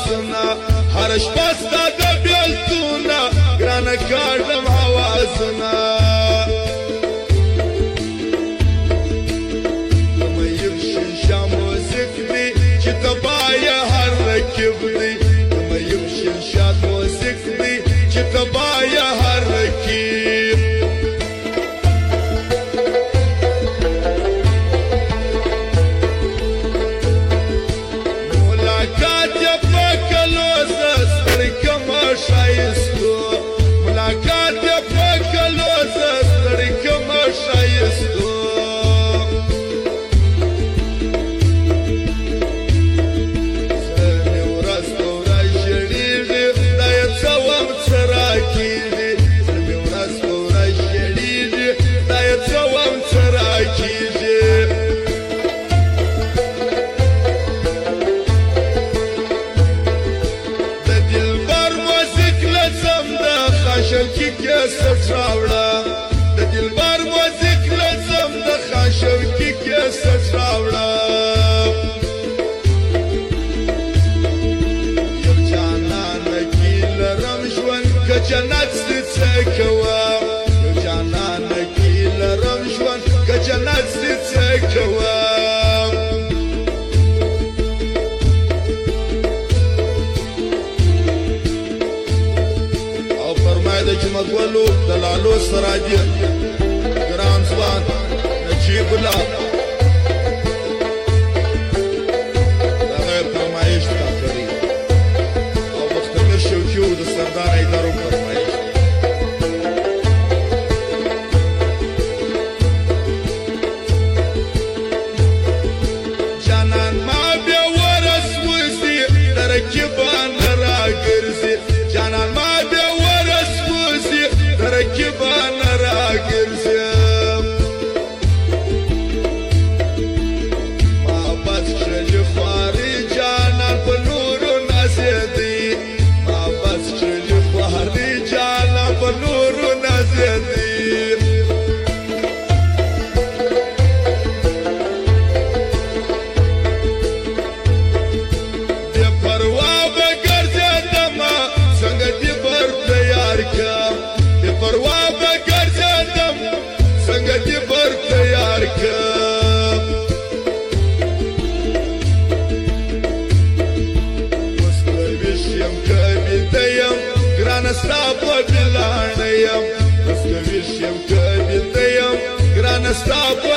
آوازونه هر شپه ستا د بیلتونه ګرانه کاږم آوازونه د میب شیشه موزیک دی چې تبایه هر رکب دی د میب شیشه موزیک دی چې تبایه هر رکب ملاقات یې په کلو زه ستړی کمه ښایستو زه مې ورځ په ورځ ژړېږي دا یې څه وم څه راکېږي زه مې ورځ په ورځ ژړېږي دا یې څه وم څه راکېږي شوکی کیسټ راوړه د دلبر موزیک لازم د خاشوکی کیسټ راوړه یو جانان کی لرم ژوند که جنت څه کوه یو جانان کی لرم ژوند که جنت څه کوه د جمګولو د لالو سراجي ګران ځوان نجیب الله د غیر فرمایش تا کړی او مختلف شوکیو د سردار ایدارو فرمایش جانان ما بیا ورس وزي درکبان را ګرځي جانان ما رکبان را ګرځم ما بس شلي خواري جانان په نورو نازېدی ما بس شلي خواري جانان په نورو نازېدی د پروا به ګرځېدمه څنګه دې بر تیار کړم پروا به ګرځېدم څنګه دې بر تیار کړم اوس که ویښ یم که بیده یم ګرانه ستا په بلاڼه یم اوس که ویښ یم که بیده یم ګرانه ستا په